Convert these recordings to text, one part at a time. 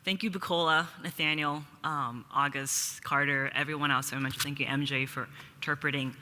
Thank you, Bukola, Nathaniel, August, Carter, everyone else I mentioned. Thank you, MJ, for interpreting.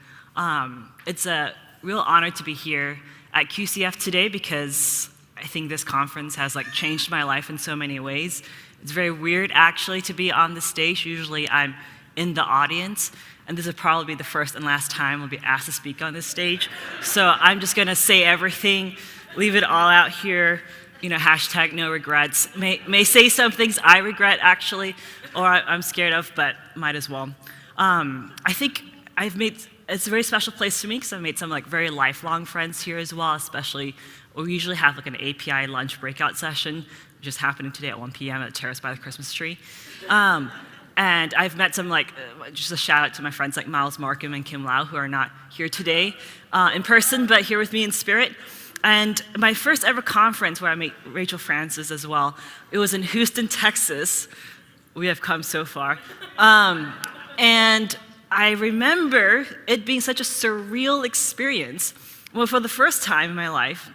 It's a real honor to be here at QCF today because I think this conference has changed my life in so many ways. It's very weird actually to be on the stage. Usually I'm in the audience, and this will probably be the first and last time I'll be asked to speak on this stage. So I'm just gonna say everything, leave it all out here. Hashtag no regrets. May say some things I regret actually, or I'm scared of, but might as well. I think it's a very special place to me because I've made some very lifelong friends here as well, especially we usually have an API lunch breakout session, which is happening today at 1 p.m. at the terrace by the Christmas tree. And I've met some just a shout out to my friends like Miles Markham and Kim Lau, who are not here today in person, but here with me in spirit. And my first ever conference where I met Rachel Francis as well, it was in Houston, Texas. We have come so far. And I remember it being such a surreal experience. Well, for the first time in my life,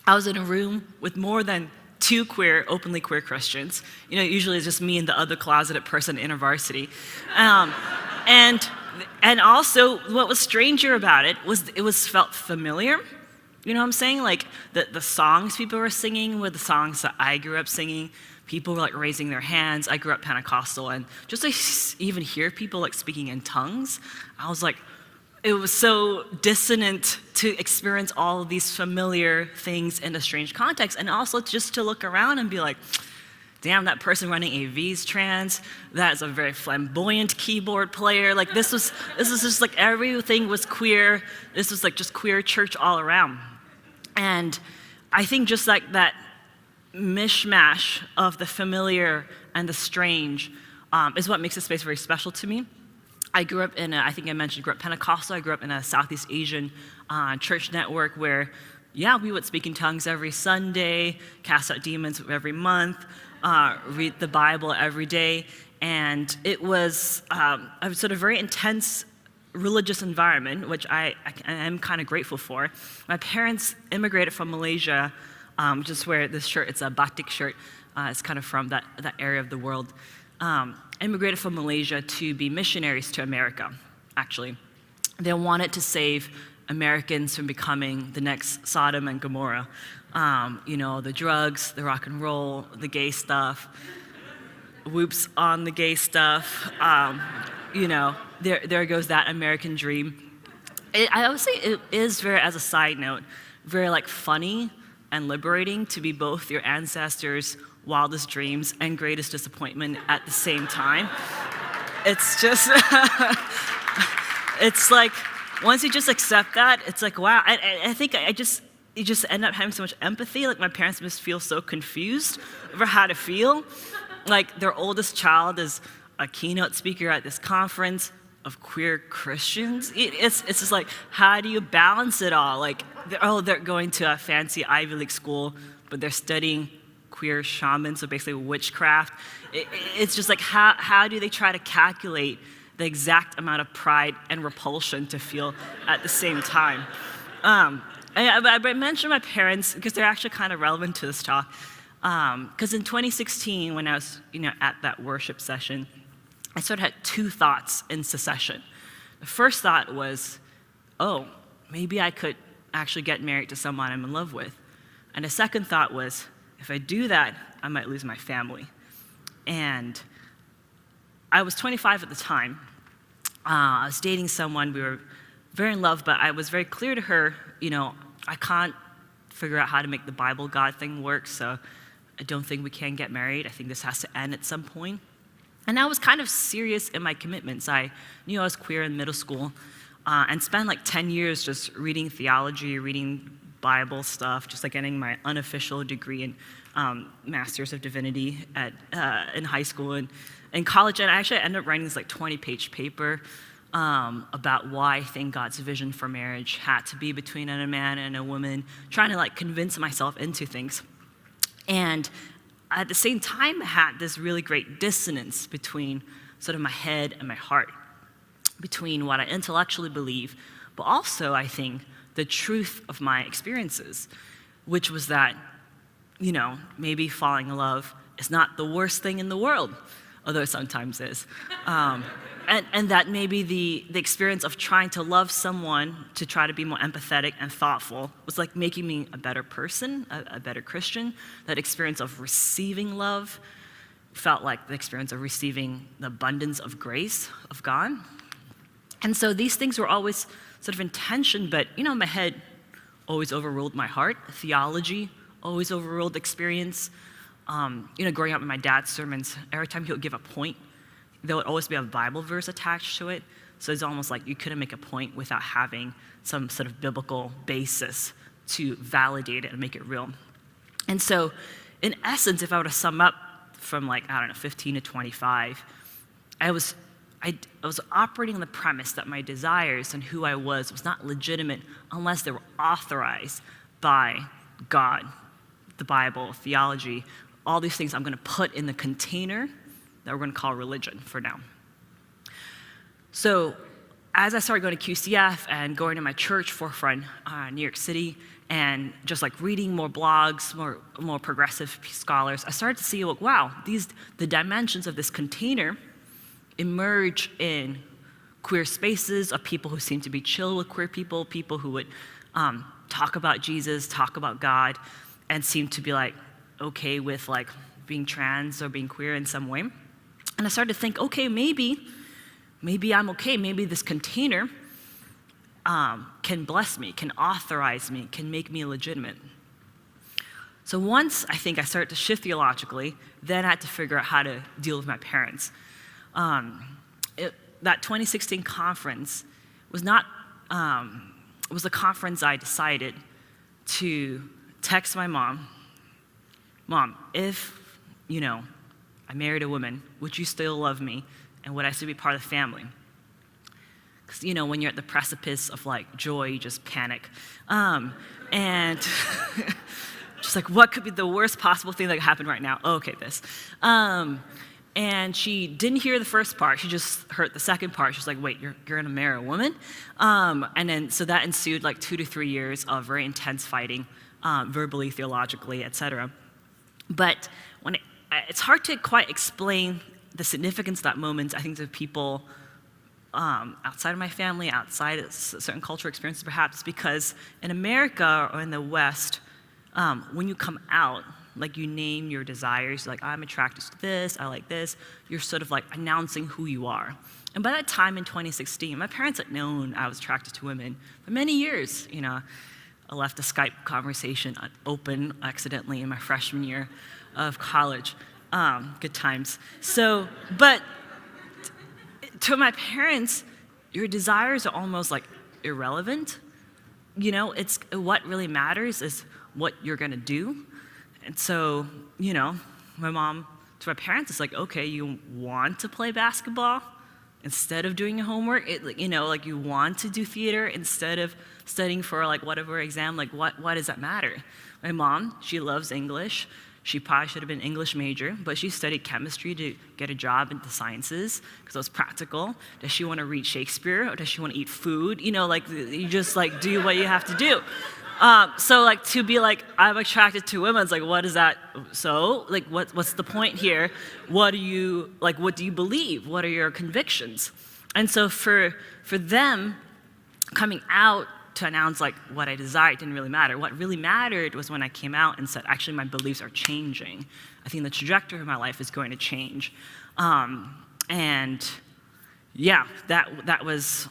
I was in a room with more than 2 openly queer Christians. Usually it's just me and the other closeted person in InterVarsity. And also, what was stranger about it was felt familiar. You know what I'm saying? The songs people were singing were the songs that I grew up singing. People were raising their hands. I grew up Pentecostal, and just to even hear people speaking in tongues, I was it was so dissonant to experience all of these familiar things in a strange context, and also just to look around and be damn, that person running AV is trans. That is a very flamboyant keyboard player. This was just everything was queer. This was just queer church all around. And I think just that mishmash of the familiar and the strange is what makes this space very special to me. I grew up in I think I mentioned, grew up Pentecostal. I grew up in a Southeast Asian church network where, we would speak in tongues every Sunday, cast out demons every month, read the Bible every day. And it was a sort of very intense religious environment, which I am kind of grateful for. My parents immigrated from Malaysia, which is where this shirt, it's a batik shirt, it's kind of from that area of the world. Immigrated from Malaysia to be missionaries to America, actually. They wanted to save Americans from becoming the next Sodom and Gomorrah. The drugs, the rock and roll, the gay stuff, whoops on the gay stuff. There goes that American dream. I would say it is very, as a side note, very funny and liberating to be both your ancestors' wildest dreams and greatest disappointment at the same time. It's just, it's once you just accept that, it's wow. I think you just end up having so much empathy. My parents must feel so confused over how to feel. Their oldest child is a keynote speaker at this conference of queer Christians. It's just how do you balance it all? They're going to a fancy Ivy League school, but they're studying queer shamans, so basically witchcraft. It's just how do they try to calculate the exact amount of pride and repulsion to feel at the same time? I mentioned my parents because they're actually kind of relevant to this talk. Because in 2016, when I was at that worship session, I sort of had 2 thoughts in succession. The first thought was, maybe I could actually get married to someone I'm in love with. And the second thought was, if I do that, I might lose my family. And I was 25 at the time. I was dating someone. We were very in love, but I was very clear to her, I can't figure out how to make the Bible God thing work, so I don't think we can get married. I think this has to end at some point. And I was kind of serious in my commitments. I knew I was queer in middle school and spent 10 years just reading theology, reading Bible stuff, just getting my unofficial degree in Master's of Divinity in high school and in college. And I actually ended up writing this 20-page paper about why I think God's vision for marriage had to be between a man and a woman, trying to convince myself into things. And at the same time, I had this really great dissonance between sort of my head and my heart, between what I intellectually believe, but also, I think, the truth of my experiences, which was that, maybe falling in love is not the worst thing in the world, although it sometimes is. And that maybe the experience of trying to love someone to try to be more empathetic and thoughtful was like making me a better person, a better Christian. That experience of receiving love felt like the experience of receiving the abundance of grace of God. And so these things were always sort of in tension, but my head always overruled my heart. Theology always overruled experience. Growing up in my dad's sermons, every time he would give a point, there would always be a Bible verse attached to it. So it's almost like you couldn't make a point without having some sort of biblical basis to validate it and make it real. And so, in essence, if I were to sum up from 15 to 25, I was operating on the premise that my desires and who I was not legitimate unless they were authorized by God, the Bible, theology, all these things I'm going to put in the container that we're going to call religion for now. So as I started going to QCF and going to my church forefront in New York City and just reading more blogs, more progressive scholars, I started to see, wow, the dimensions of this container emerge in queer spaces of people who seem to be chill with queer people who would talk about Jesus, talk about God, and seem to be okay with being trans or being queer in some way. And I started to think, okay, maybe I'm okay. Maybe this container can bless me, can authorize me, can make me legitimate. So once I think I started to shift theologically, then I had to figure out how to deal with my parents. That 2016 conference was not, it was a conference I decided to text my mom, if, I married a woman, would you still love me? And would I still be part of the family? Because, when you're at the precipice of joy, you just panic. And just what could be the worst possible thing that could happen right now? Oh, okay, this. And she didn't hear the first part. She just heard the second part. She's like, wait, you're gonna marry a woman? And then, so that ensued 2 to 3 years of very intense fighting, verbally, theologically, etc. But it's hard to quite explain the significance of that moment, I think, to people outside of my family, outside of certain cultural experiences perhaps, because in America or in the West, when you come out, you name your desires, I'm attracted to this, I like this, you're sort of announcing who you are. And by that time in 2016, my parents had known I was attracted to women for many years. I left a Skype conversation open accidentally in my freshman year of college. Good times. So, but to my parents, your desires are almost irrelevant. It's what really matters is what you're gonna do. And so, my mom, to my parents, it's okay, you want to play basketball instead of doing your homework? You want to do theater instead of studying for whatever exam? What does that matter? My mom, she loves English. She probably should have been an English major, but she studied chemistry to get a job in the sciences because it was practical. Does she want to read Shakespeare or does she want to eat food? You just do what you have to do. So to be I'm attracted to women, it's what is that? So what's the point here? What do you believe? What are your convictions? And so for them, coming out to announce what I desired didn't really matter. What really mattered was when I came out and said, actually, my beliefs are changing. I think the trajectory of my life is going to change. And yeah, that was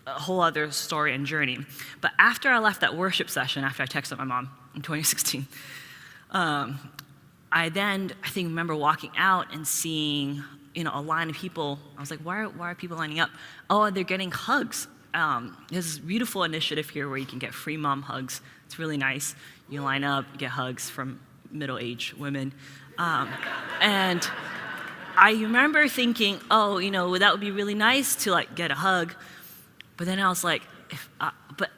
a whole other story and journey. But after I left that worship session, after I texted my mom in 2016, I think remember walking out and seeing a line of people. I was like, why are people lining up? Oh, they're getting hugs. There's this beautiful initiative here where you can get free mom hugs. It's really nice. You line up, you get hugs from middle-aged women. And I remember thinking, oh, that would be really nice to get a hug. But then I was like, but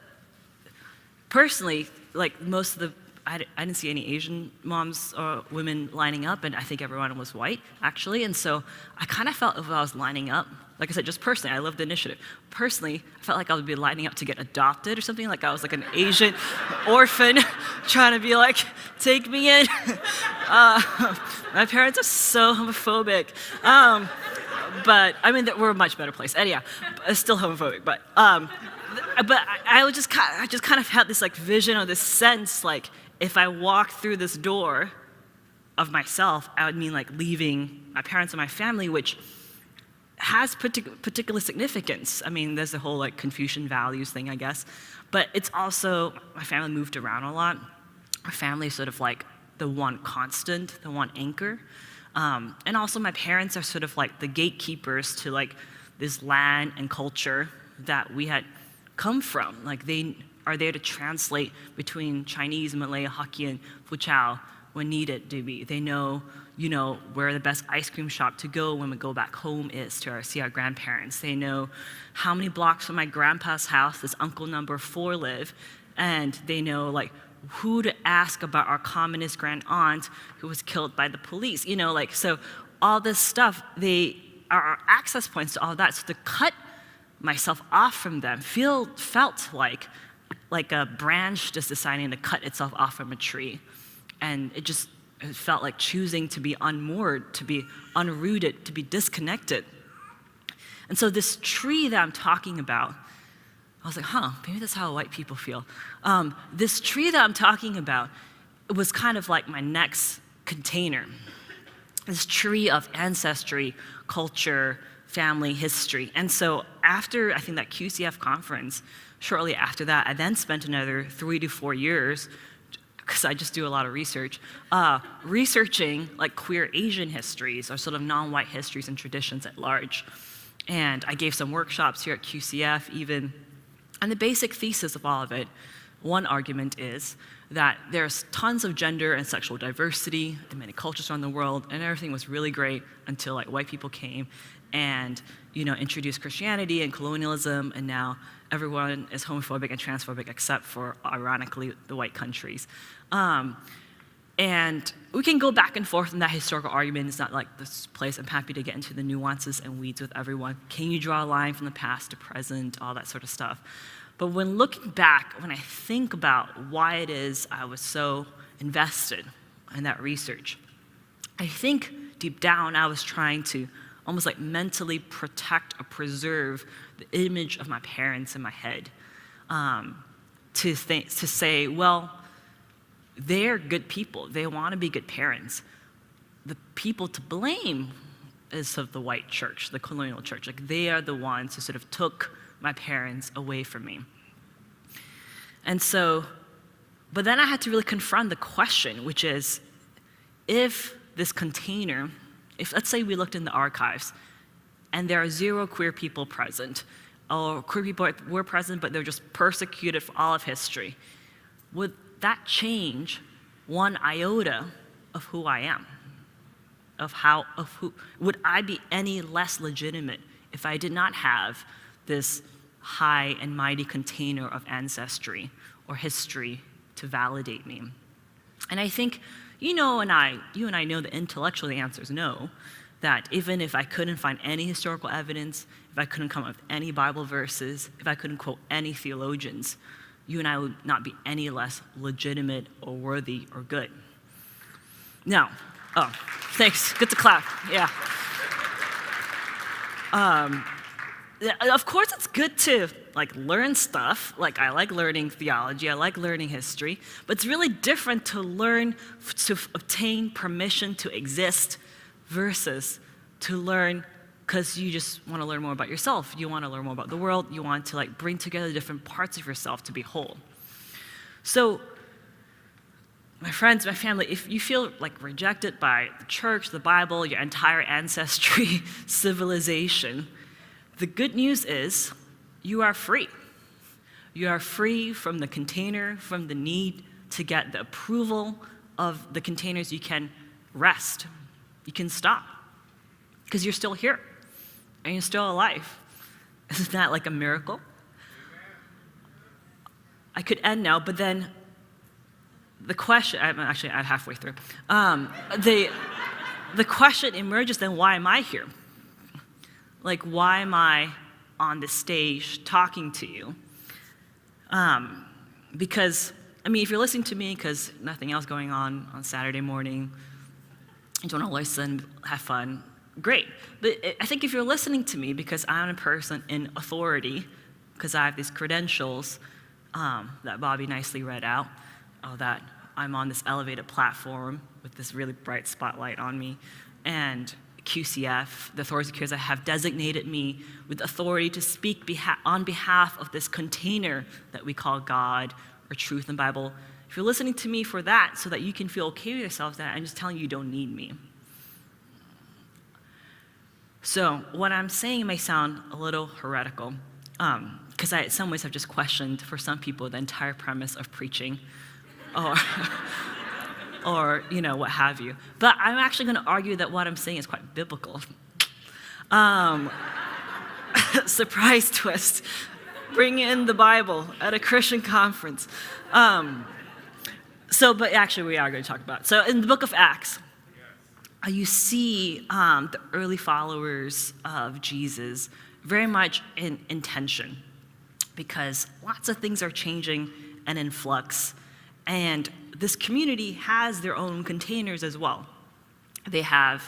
personally, most of the I didn't see any Asian moms or women lining up, and I think everyone was white, actually. And so I kind of felt if I was lining up, like I said, just personally, I loved the initiative. Personally, I felt like I would be lining up to get adopted or something, like I was like an Asian orphan trying to be like, take me in. My parents are so homophobic. But, I mean, we're a much better place. Anyhow, it's still homophobic, but I just kind of had this like vision or this sense, like, if I walked through this door of myself, I would mean like leaving my parents and my family, which has particular significance. I mean, there's the whole like Confucian values thing, I guess, but it's also, my family moved around a lot. Our family is sort of like the one constant, the one anchor. And also my parents are sort of like the gatekeepers to like this land and culture that we had come from. Like they are there to translate between Chinese, Malay, Hokkien, Fuchao when needed to be. They know, you know, where the best ice cream shop to go when we go back home is to see our grandparents. They know how many blocks from my grandpa's house does uncle number 4 live, and they know like who to ask about our communist grand aunt who was killed by the police. You know, like, so all this stuff, they are our access points to all that. So to cut myself off from them felt like a branch just deciding to cut itself off from a tree. And it felt like choosing to be unmoored, to be unrooted, to be disconnected. And so this tree that I'm talking about, I was like, maybe that's how white people feel. This tree that I'm talking about, it was kind of like my next container. This tree of ancestry, culture, family, history. And so after, I think, that QCF conference, shortly after that, I then spent another 3 to 4 years, because I just do a lot of research, researching like queer Asian histories or sort of non-white histories and traditions at large. And I gave some workshops here at QCF even. And the basic thesis of all of it, one argument is that there's tons of gender and sexual diversity in many cultures around the world, and everything was really great until like white people came and, you know, introduced Christianity and colonialism, and now everyone is homophobic and transphobic except for, ironically, the white countries. And we can go back and forth in that historical argument. It's not like this place. I'm happy to get into the nuances and weeds with everyone. Can you draw a line from the past to present, all that sort of stuff. But when looking back, when I think about why it is I was so invested in that research, I think deep down I was trying to almost like mentally protect or preserve the image of my parents in my head. To say, well, they're good people. They want to be good parents. The people to blame is of the white church, the colonial church. Like, they are the ones who sort of took my parents away from me. And so, but then I had to really confront the question, which is, if this container, if let's say we looked in the archives and there are 0 queer people present, or queer people were present but they're just persecuted for all of history, would that change one iota of who I am? Would I be any less legitimate if I did not have this high and mighty container of ancestry or history to validate me? And I think you and I know that intellectually the answer is no, that even if I couldn't find any historical evidence, if I couldn't come up with any Bible verses, if I couldn't quote any theologians, you and I would not be any less legitimate or worthy or good. Now, thanks, good to clap, yeah. Of course it's good to like learn stuff, like I like learning theology, I like learning history, but it's really different to learn to obtain permission to exist versus to learn because you just want to learn more about yourself. You want to learn more about the world. You want to like bring together different parts of yourself to be whole. So, my friends, my family, if you feel like rejected by the church, the Bible, your entire ancestry, civilization, the good news is you are free. You are free from the container, from the need to get the approval of the containers. You can rest. You can stop because you're still here. And you're still alive. Isn't that like a miracle? I could end now, but then the question, I'm actually at halfway through. The question emerges then, why am I here? Like, why am I on the stage talking to you? Because, I mean, if you're listening to me because nothing else going on Saturday morning, you don't want to listen, have fun, great. But I think if you're listening to me because I'm a person in authority, because I have these credentials that Bobby nicely read out, that I'm on this elevated platform with this really bright spotlight on me, and QCF, the authorities that have designated me with authority to speak on behalf of this container that we call God or truth and Bible. If you're listening to me for that so that you can feel okay with yourself, that I'm just telling you don't need me. So what I'm saying may sound a little heretical, because I, in some ways, have just questioned, for some people, the entire premise of preaching, or what have you. But I'm actually going to argue that what I'm saying is quite biblical. Surprise twist. Bring in the Bible at a Christian conference. But actually we are going to talk about it. So in the book of Acts, you see the early followers of Jesus very much in tension, because lots of things are changing and in flux. And this community has their own containers as well. They have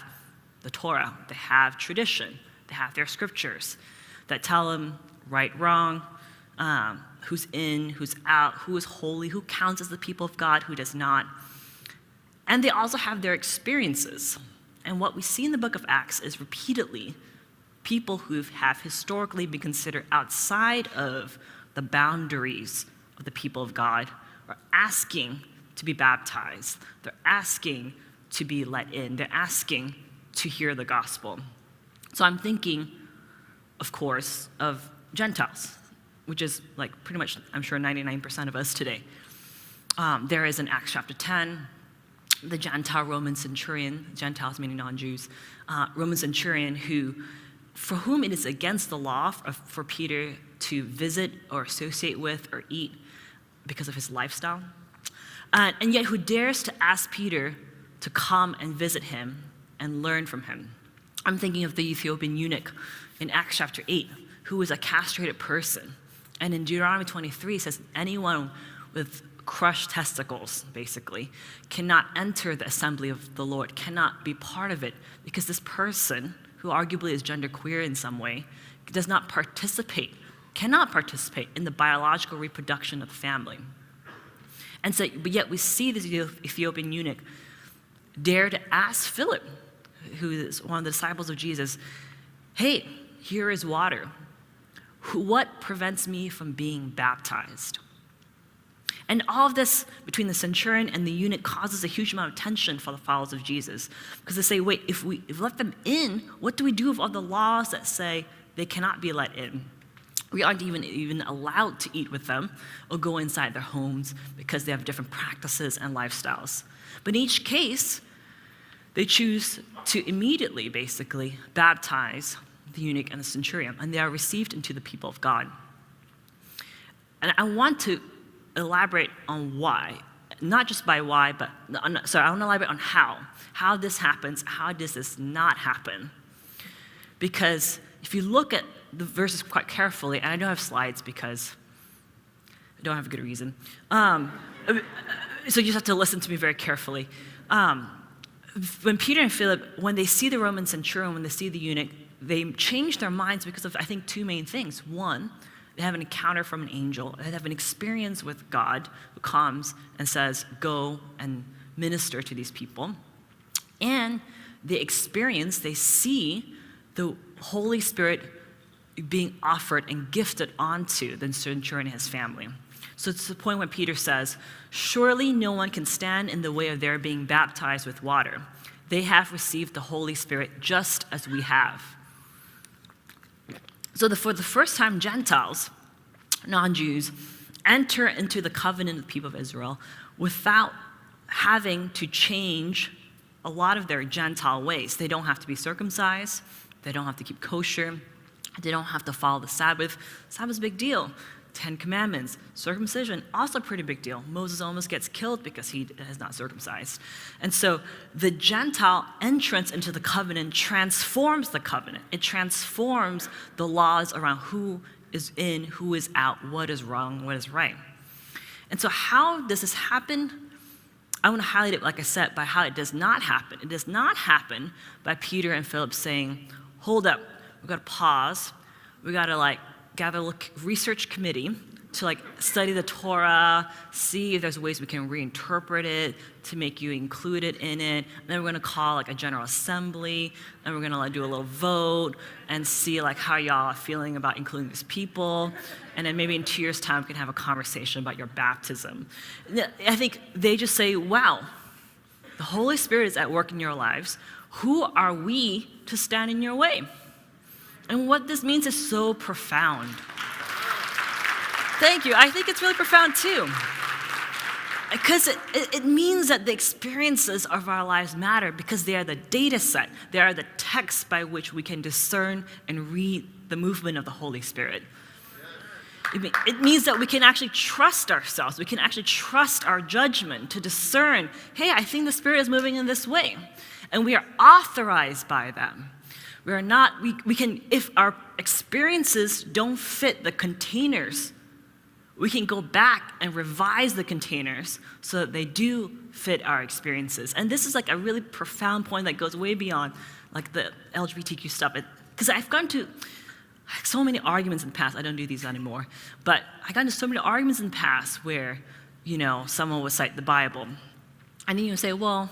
the Torah, they have tradition, they have their scriptures that tell them right, wrong, who's in, who's out, who is holy, who counts as the people of God, who does not. And they also have their experiences. And what we see in the book of Acts is repeatedly people who have historically been considered outside of the boundaries of the people of God are asking to be baptized. They're asking to be let in. They're asking to hear the gospel. So I'm thinking, of course, of Gentiles, which is like pretty much, I'm sure, 99% of us today. There is in Acts chapter 10, the Gentile Roman centurion, Gentiles meaning non-Jews, Roman centurion for whom it is against the law for Peter to visit or associate with or eat because of his lifestyle, and yet who dares to ask Peter to come and visit him and learn from him. I'm thinking of the Ethiopian eunuch in Acts chapter 8, who was a castrated person. And in Deuteronomy 23, it says anyone with crushed testicles, basically, cannot enter the assembly of the Lord, cannot be part of it, because this person, who arguably is genderqueer in some way, cannot participate in the biological reproduction of the family. And so, but yet we see this Ethiopian eunuch dare to ask Philip, who is one of the disciples of Jesus, hey, here is water. What prevents me from being baptized? And all of this between the centurion and the eunuch causes a huge amount of tension for the followers of Jesus. Because they say, wait, if we let them in, what do we do with all the laws that say they cannot be let in? We aren't even allowed to eat with them or go inside their homes because they have different practices and lifestyles. But in each case, they choose to immediately, basically, baptize the eunuch and the centurion, and they are received into the people of God. And I want to elaborate on why, not just by why, but, I want to elaborate on how this happens, how does this not happen? Because if you look at the verses quite carefully, and I don't have slides because I don't have a good reason, so you just have to listen to me very carefully. When Peter and Philip, when they see the Roman centurion, when they see the eunuch, they change their minds because of, I think, two main things. One, they have an encounter from an angel. They have an experience with God who comes and says, go and minister to these people. And they see the Holy Spirit being offered and gifted onto the centurion and his family. So it's the point when Peter says, surely no one can stand in the way of their being baptized with water. They have received the Holy Spirit just as we have. So for the first time, Gentiles, non-Jews, enter into the covenant of the people of Israel without having to change a lot of their Gentile ways. They don't have to be circumcised. They don't have to keep kosher. They don't have to follow the Sabbath. Sabbath's a big deal Ten Commandments, circumcision, also a pretty big deal. Moses almost gets killed because he is not circumcised. And so the Gentile entrance into the covenant transforms the covenant. It transforms the laws around who is in, who is out, what is wrong, what is right. And so how does this happen? I want to highlight it, like I said, by how it does not happen. It does not happen by Peter and Philip saying, hold up, we've got to pause. We got to gather a research committee to study the Torah, see if there's ways we can reinterpret it to make you included in it. And then we're going to call a general assembly, and we're going to do a little vote and see how y'all are feeling about including these people. And then maybe in 2 years' time, we can have a conversation about your baptism. I think they just say, wow, the Holy Spirit is at work in your lives. Who are we to stand in your way? And what this means is so profound. Thank you. I think it's really profound too. Because it means that the experiences of our lives matter because they are the data set. They are the text by which we can discern and read the movement of the Holy Spirit. It means that we can actually trust ourselves. We can actually trust our judgment to discern, hey, I think the Spirit is moving in this way. And we are authorized by them. We are not, we can, if our experiences don't fit the containers, we can go back and revise the containers so that they do fit our experiences. And this is a really profound point that goes way beyond the LGBTQ stuff. Because I've gone to so many arguments in the past. I don't do these anymore. But I got into so many arguments in the past where, someone would cite the Bible. And then you say, well,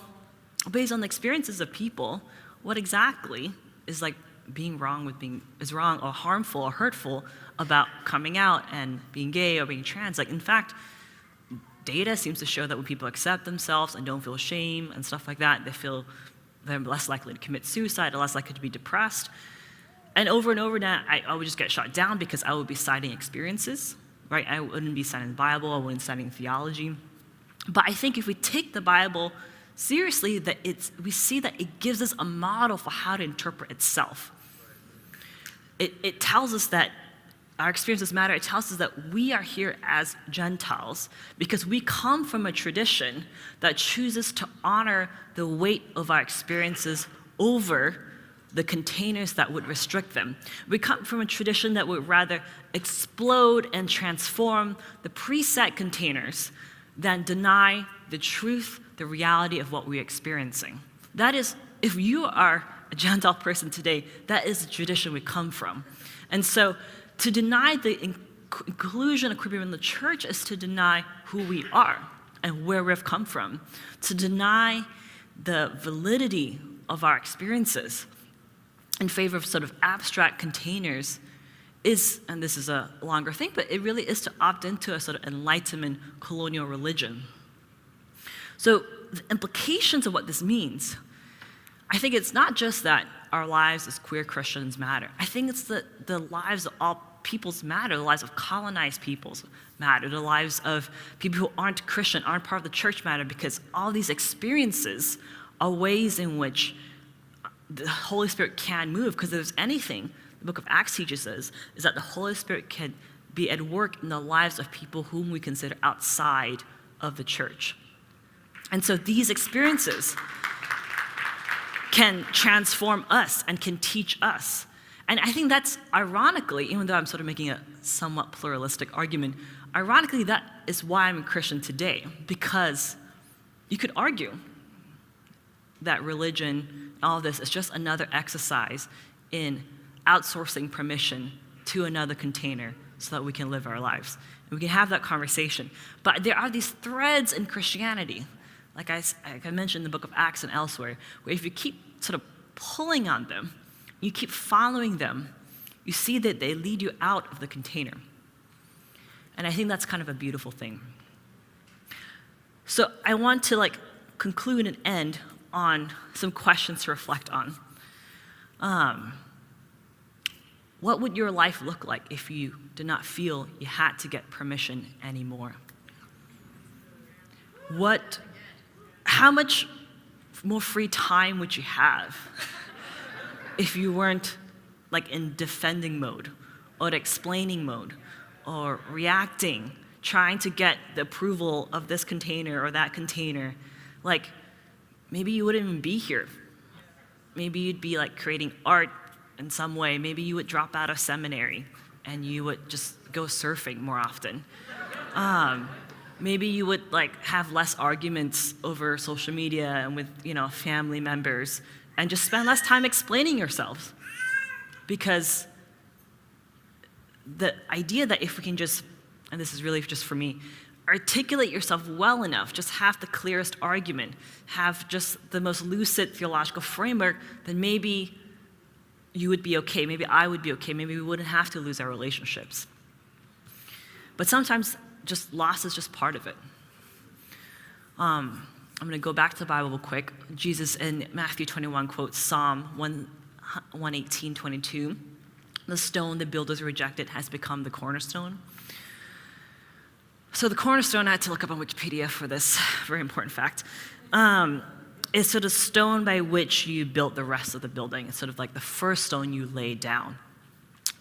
based on the experiences of people, what exactly is being wrong is wrong or harmful or hurtful about coming out and being gay or being trans? In fact, data seems to show that when people accept themselves and don't feel shame and stuff like that, they're less likely to commit suicide or less likely to be depressed. And over now, I would just get shot down because I would be citing experiences, right? I wouldn't be citing the Bible, I wouldn't be citing theology. But I think if we take the Bible seriously, we see that it gives us a model for how to interpret itself. It tells us that our experiences matter. It tells us that we are here as Gentiles because we come from a tradition that chooses to honor the weight of our experiences over the containers that would restrict them. We come from a tradition that would rather explode and transform the preset containers than deny the truth, the reality of what we're experiencing. That is, if you are a Gentile person today, that is the tradition we come from. And so to deny the inclusion of queer people in the church is to deny who we are and where we've come from, to deny the validity of our experiences in favor of sort of abstract containers is, and this is a longer thing, but it really is to opt into a sort of Enlightenment colonial religion. So the implications of what this means, I think it's not just that our lives as queer Christians matter. I think it's that the lives of all peoples matter, the lives of colonized peoples matter, the lives of people who aren't Christian, aren't part of the church matter, because all these experiences are ways in which the Holy Spirit can move. Because if there's anything the book of Acts teaches us, is that the Holy Spirit can be at work in the lives of people whom we consider outside of the church. And so these experiences can transform us and can teach us. And I think that's ironically, even though I'm sort of making a somewhat pluralistic argument, ironically that is why I'm a Christian today, because you could argue that religion, all of this, is just another exercise in outsourcing permission to another container so that we can live our lives. And we can have that conversation. But there are these threads in Christianity, like I mentioned in the book of Acts and elsewhere, where if you keep sort of pulling on them, you keep following them, you see that they lead you out of the container. And I think that's kind of a beautiful thing. So I want to conclude and end on some questions to reflect on. What would your life look like if you did not feel you had to get permission anymore? How much more free time would you have if you weren't in defending mode or explaining mode or reacting, trying to get the approval of this container or that container, like maybe you wouldn't even be here. Maybe you'd be like creating art in some way. Maybe you would drop out of seminary and you would just go surfing more often. Maybe you would like have less arguments over social media and with family members, and just spend less time explaining yourselves. Because the idea that if we can just, and this is really just for me, articulate yourself well enough, just have the clearest argument, have just the most lucid theological framework, then maybe you would be okay, maybe I would be okay, maybe we wouldn't have to lose our relationships. But sometimes just loss is just part of it. I'm going to go back to the Bible real quick. Jesus in Matthew 21 quotes Psalm 118:22. The stone the builders rejected has become the cornerstone. So the cornerstone, I had to look up on Wikipedia for this very important fact, is sort of stone by which you built the rest of the building. It's sort of like the first stone you laid down.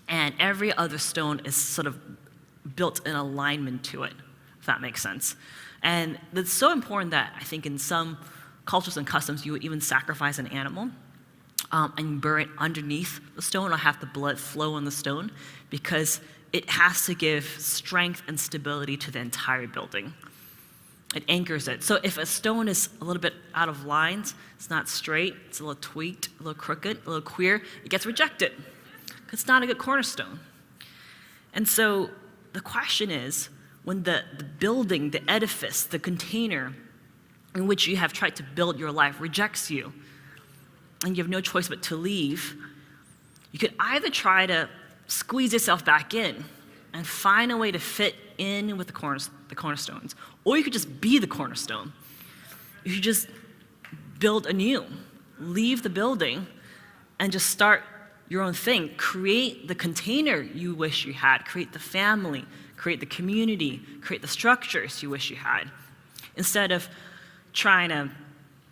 And every other stone is sort of built in alignment to it, if that makes sense. And it's so important that I think in some cultures and customs, you would even sacrifice an animal and bury it underneath the stone or have the blood flow on the stone, because it has to give strength and stability to the entire building. It anchors it. So if a stone is a little bit out of lines, it's not straight, it's a little tweaked, a little crooked, a little queer, it gets rejected, because it's not a good cornerstone. And so the question is, when the building, the edifice, the container in which you have tried to build your life rejects you, and you have no choice but to leave, you could either try to squeeze yourself back in and find a way to fit in with the cornerstones, or you could just be the cornerstone. You could just build anew, leave the building, and just start your own thing. Create the container you wish you had, create the family, create the community, create the structures you wish you had, instead of trying to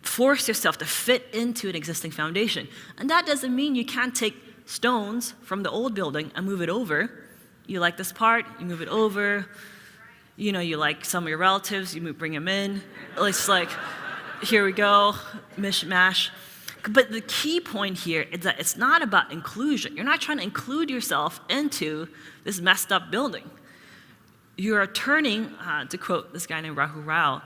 force yourself to fit into an existing foundation. And that doesn't mean you can't take stones from the old building and move it over. You like this part, you move it over. You like some of your relatives, you bring them in. It's like, here we go, mishmash. But the key point here is that it's not about inclusion. You're not trying to include yourself into this messed up building. You are turning, to quote this guy named Rahul Rao,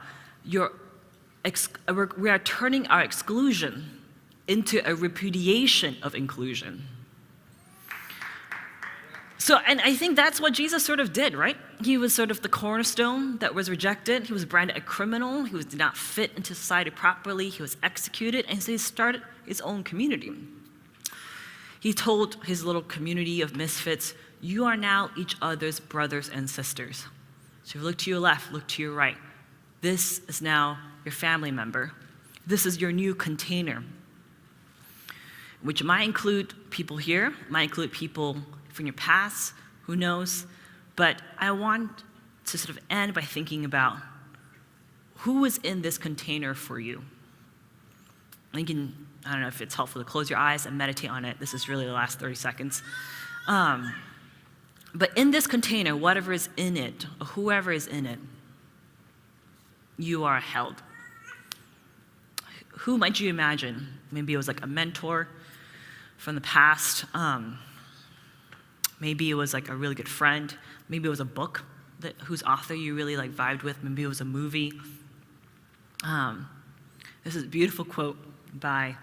we are turning our exclusion into a repudiation of inclusion. So, and I think that's what Jesus sort of did, right? He was sort of the cornerstone that was rejected. He was branded a criminal. He did not fit into society properly. He was executed, and so he started his own community. He told his little community of misfits, you are now each other's brothers and sisters. So look to your left, look to your right. This is now your family member. This is your new container, which might include people here, might include people from your past, who knows? But I want to sort of end by thinking about who is in this container for you. I don't know if it's helpful to close your eyes and meditate on it. This is really the last 30 seconds. But in this container, whatever is in it, or whoever is in it, you are held. Who might you imagine? Maybe it was like a mentor from the past. Maybe it was like a really good friend. Maybe it was a book whose author you really like vibed with. Maybe it was a movie. This is a beautiful quote by,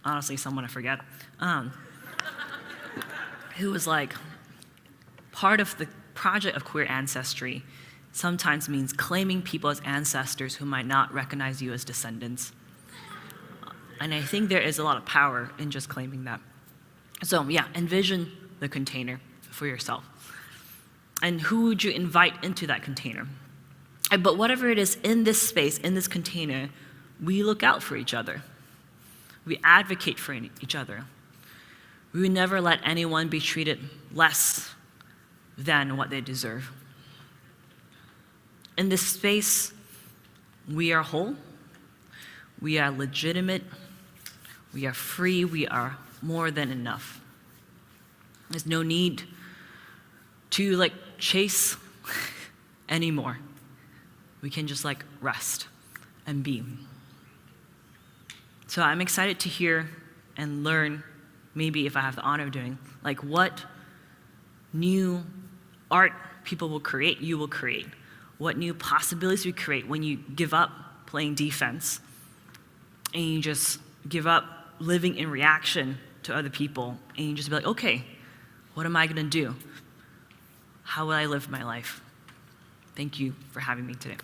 honestly, someone I forget, who was like, part of the project of queer ancestry sometimes means claiming people as ancestors who might not recognize you as descendants. And I think there is a lot of power in just claiming that. So yeah, envision the container for yourself. And who would you invite into that container? But whatever it is in this space, in this container, we look out for each other. We advocate for each other. We would never let anyone be treated less than what they deserve. In this space, we are whole, we are legitimate, we are free, we are more than enough. There's no need to like chase anymore. We can just like rest and be. So I'm excited to hear and learn, maybe if I have the honor of doing, like what new art people will create, you will create. What new possibilities we create when you give up playing defense and you just give up living in reaction to other people and you just be like, okay, what am I gonna do? How will I live my life? Thank you for having me today.